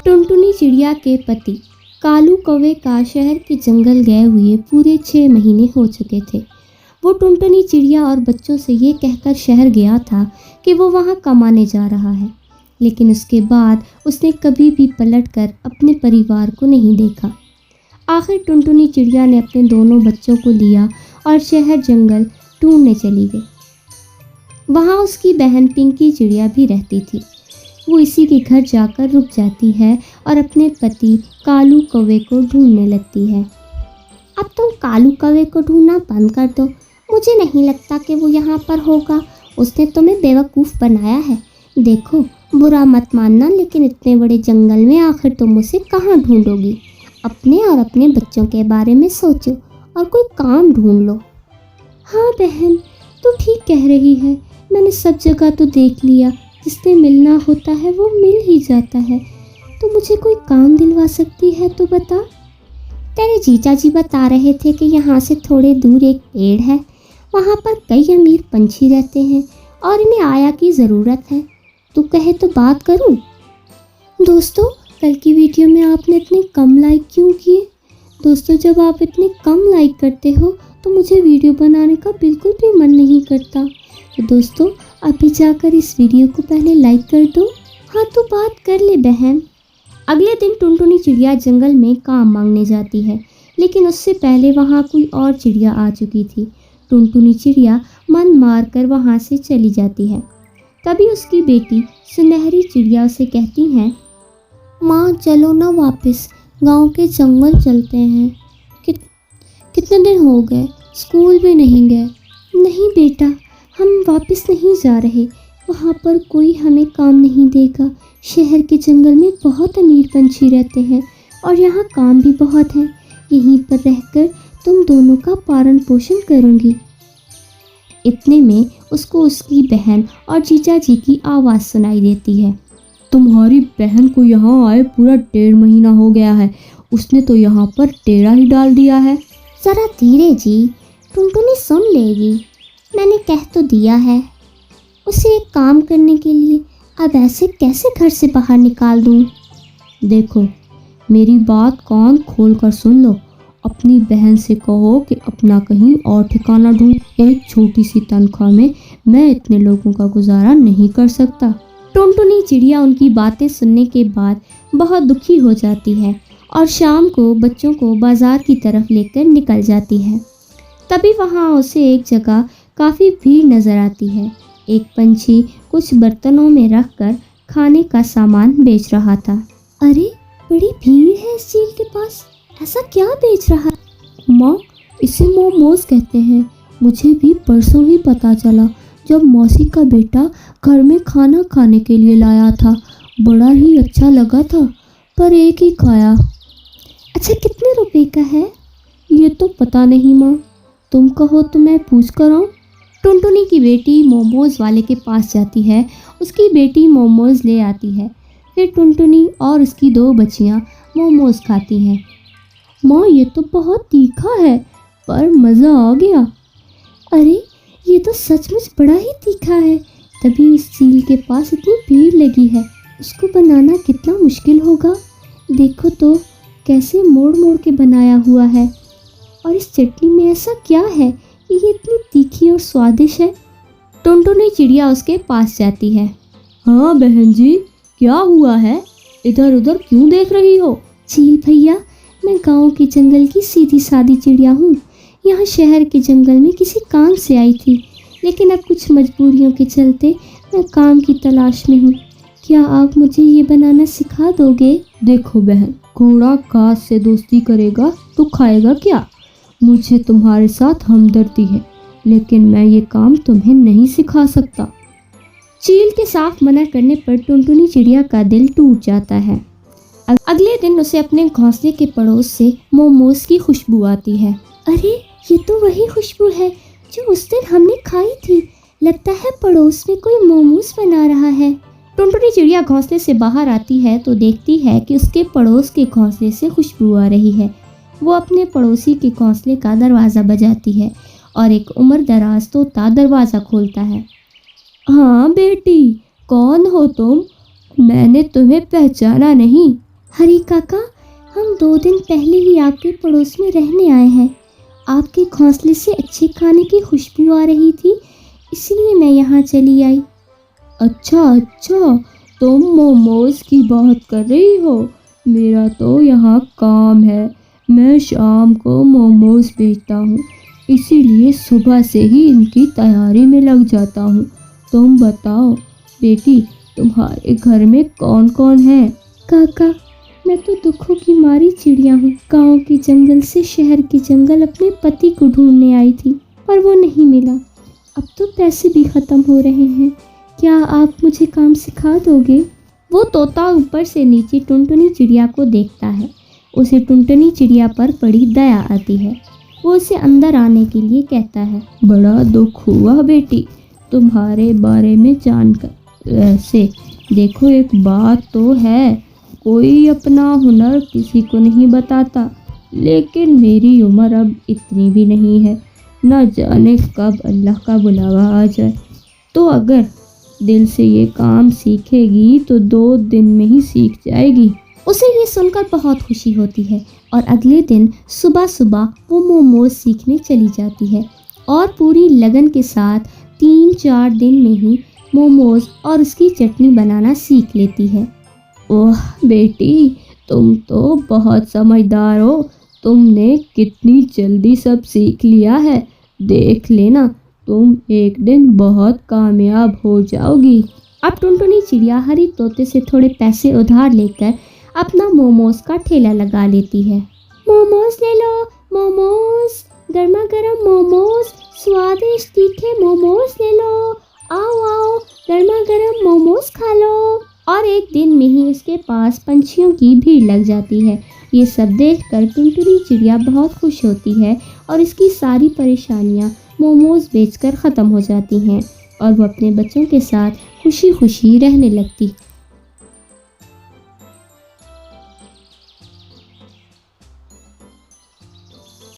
टुनटुनी चिड़िया के पति कालू कौवे का शहर के जंगल गए हुए पूरे 6 महीने हो चुके थे। वो टुनटुनी चिड़िया और बच्चों से ये कहकर शहर गया था कि वो वहाँ कमाने जा रहा है, लेकिन उसके बाद उसने कभी भी पलटकर अपने परिवार को नहीं देखा। आखिर टुनटुनी चिड़िया ने अपने दोनों बच्चों को लिया और शहर जंगल ढूंढने चली गई। वहाँ उसकी बहन पिंकी चिड़िया भी रहती थी। वो इसी के घर जाकर रुक जाती है और अपने पति कालू कौवे को ढूंढने लगती है। अब तुम कालू कौवे को ढूंढना बंद कर दो, मुझे नहीं लगता कि वो यहाँ पर होगा। उसने तुम्हें बेवकूफ़ बनाया है। देखो, बुरा मत मानना, लेकिन इतने बड़े जंगल में आखिर तुम उसे कहाँ ढूंढोगी? अपने और अपने बच्चों के बारे में सोचो और कोई काम ढूंढ लो। हाँ बहन, तू ठीक कह रही है। मैंने सब जगह तो देख लिया, जिससे मिलना होता है वो मिल ही जाता है। तो मुझे कोई काम दिलवा सकती है तो बता। तेरे जीजा जी बता रहे थे कि यहाँ से थोड़े दूर एक पेड़ है, वहाँ पर कई अमीर पंछी रहते हैं और इन्हें आया की ज़रूरत है। तू कहे तो बात करूँ? दोस्तों, कल की वीडियो में आपने इतने कम लाइक क्यों किए? दोस्तों, जब आप इतने कम लाइक करते हो तो मुझे वीडियो बनाने का बिल्कुल भी मन नहीं करता। तो दोस्तों, अभी जाकर इस वीडियो को पहले लाइक कर दो। हाँ तो बात कर ले बहन। अगले दिन टुनटुनी चिड़िया जंगल में काम मांगने जाती है, लेकिन उससे पहले वहाँ कोई और चिड़िया आ चुकी थी। टुनटुनी चिड़िया मन मार कर वहाँ से चली जाती है। तभी उसकी बेटी सुनहरी चिड़िया उसे कहती हैं, माँ चलो ना वापस गांव के जंगल चलते हैं। कितने दिन हो गए, स्कूल भी नहीं गए। नहीं बेटा, हम वापस नहीं जा रहे। वहाँ पर कोई हमें काम नहीं देगा। शहर के जंगल में बहुत अमीर पंछी रहते हैं और यहाँ काम भी बहुत है। यहीं पर रहकर तुम दोनों का पालन पोषण करूँगी। इतने में उसको उसकी बहन और जीजा जी की आवाज़ सुनाई देती है। तुम्हारी बहन को यहाँ आए पूरा 1.5 महीना हो गया है। उसने तो यहाँ पर डेरा ही डाल दिया है। ज़रा धीरे जी, टुनटुनी सुन लेगी। मैंने कह तो दिया है उसे एक काम करने के लिए। अब ऐसे कैसे घर से बाहर निकाल दूँ? देखो, मेरी बात कान खोल कर सुन लो। अपनी बहन से कहो कि अपना कहीं और ठिकाना ढूंढ। एक छोटी सी तनख्वाह में मैं इतने लोगों का गुजारा नहीं कर सकता। टुनटुनी चिड़िया उनकी बातें सुनने के बाद बहुत दुखी हो जाती है और शाम को बच्चों को बाजार की तरफ लेकर निकल जाती है। तभी वहाँ उसे एक जगह काफ़ी भीड़ नज़र आती है। एक पंछी कुछ बर्तनों में रखकर खाने का सामान बेच रहा था। अरे, बड़ी भीड़ है इस झील के पास। ऐसा क्या बेच रहा है? माँ, इसे मोमोज कहते हैं। मुझे भी परसों ही पता चला जब मौसी का बेटा घर में खाना खाने के लिए लाया था। बड़ा ही अच्छा लगा था, पर एक ही खाया। अच्छा, कितने रुपए का है? ये तो पता नहीं माँ, तुम कहो तो मैं पूछ कर आऊँ। टुनटुनी की बेटी मोमोज़ वाले के पास जाती है। उसकी बेटी मोमोज़ ले आती है। फिर टुनटुनी और उसकी 2 बच्चियाँ मोमोज़ खाती हैं। माँ, ये तो बहुत तीखा है, पर मज़ा आ गया। अरे, ये तो सचमुच बड़ा ही तीखा है। तभी इस झील के पास इतनी भीड़ लगी है, उसको बनाना कितना मुश्किल होगा। देखो तो कैसे मोड़ मोड़ के बनाया हुआ है। और इस चटनी में ऐसा क्या है कि ये इतनी तीखी और स्वादिष्ट है? टुनटुनी चिड़िया उसके पास जाती है। हाँ बहन जी, क्या हुआ है? इधर उधर क्यों देख रही हो? झील भैया, मैं गांव के जंगल की सीधी सादी चिड़िया हूँ। यहाँ शहर के जंगल में किसी काम से आई थी, लेकिन अब कुछ मजबूरियों के चलते मैं काम की तलाश में हूँ। क्या आप मुझे ये बनाना सिखा दोगे? देखो बहन, घोड़ा घास से दोस्ती करेगा तो खाएगा क्या? मुझे तुम्हारे साथ हमदर्दी है, लेकिन मैं ये काम तुम्हें नहीं सिखा सकता। चील के साफ मना करने पर टुनटुनी चिड़िया का दिल टूट जाता है। अगले दिन उसे अपने घोंसले के पड़ोस से मोमोज की खुशबू आती है। अरे, ये तो वही खुशबू है जो उस दिन हमने खाई थी। लगता है पड़ोस में कोई मोमोज बना रहा है। टुनटुनी चिड़िया घोंसले से बाहर आती है तो देखती है कि उसके पड़ोस के घोंसले से खुशबू आ रही है। वो अपने पड़ोसी के घोंसले का दरवाज़ा बजाती है और एक उम्रदराज तोता दरवाज़ा खोलता है। हाँ बेटी, कौन हो तुम? मैंने तुम्हें पहचाना नहीं। हरी काका, हम 2 दिन पहले ही आपके पड़ोस में रहने आए हैं। आपके घोंसले से अच्छे खाने की खुशबू आ रही थी, इसलिए मैं यहाँ चली आई। अच्छा अच्छा, तुम मोमोज की बात कर रही हो। मेरा तो यहाँ काम है, मैं शाम को मोमोज बेचता हूँ, इसीलिए सुबह से ही इनकी तैयारी में लग जाता हूँ। तुम बताओ बेटी, तुम्हारे घर में कौन कौन है? काका, मैं तो दुखों की मारी चिड़िया हूँ। गांव के जंगल से शहर के जंगल अपने पति को ढूंढने आई थी, पर वो नहीं मिला। अब तो पैसे भी खत्म हो रहे हैं। क्या आप मुझे काम सिखा दोगे? वो तोता ऊपर से नीचे टुनटुनी चिड़िया को देखता है। उसे टुनटुनी चिड़िया पर बड़ी दया आती है। वो उसे अंदर आने के लिए कहता है। बड़ा दुख हुआ बेटी तुम्हारे बारे में जानकर। वैसे देखो, एक बात तो है, कोई अपना हुनर किसी को नहीं बताता, लेकिन मेरी उम्र अब इतनी भी नहीं है, न जाने कब अल्लाह का बुलावा आ जाए। तो अगर दिल से ये काम सीखेगी तो 2 दिन में ही सीख जाएगी। उसे ये सुनकर बहुत खुशी होती है और अगले दिन सुबह सुबह वो मोमोज सीखने चली जाती है और पूरी लगन के साथ 3-4 दिन में ही मोमोज और उसकी चटनी बनाना सीख लेती है। ओह बेटी, तुम तो बहुत समझदार हो। तुमने कितनी जल्दी सब सीख लिया है। देख लेना, तुम एक दिन बहुत कामयाब हो जाओगी। अब टुनटुनी चिड़िया हरी तोते से थोड़े पैसे उधार लेकर अपना मोमोज का ठेला लगा लेती है। मोमोज ले लो, मोमोज, गर्मा गर्म मोमोज, स्वादिष्ट तीखे मोमोज ले लो, आओ आओ, गर्मा गर्म मोमोज खा लो। और एक दिन में ही उसके पास पंछियों की भीड़ लग जाती है। ये सब देखकर टुनटुनी चिड़िया बहुत खुश होती है और इसकी सारी परेशानियाँ मोमोज बेचकर ख़त्म हो जाती हैं और वो अपने बच्चों के साथ खुशी खुशी रहने लगती।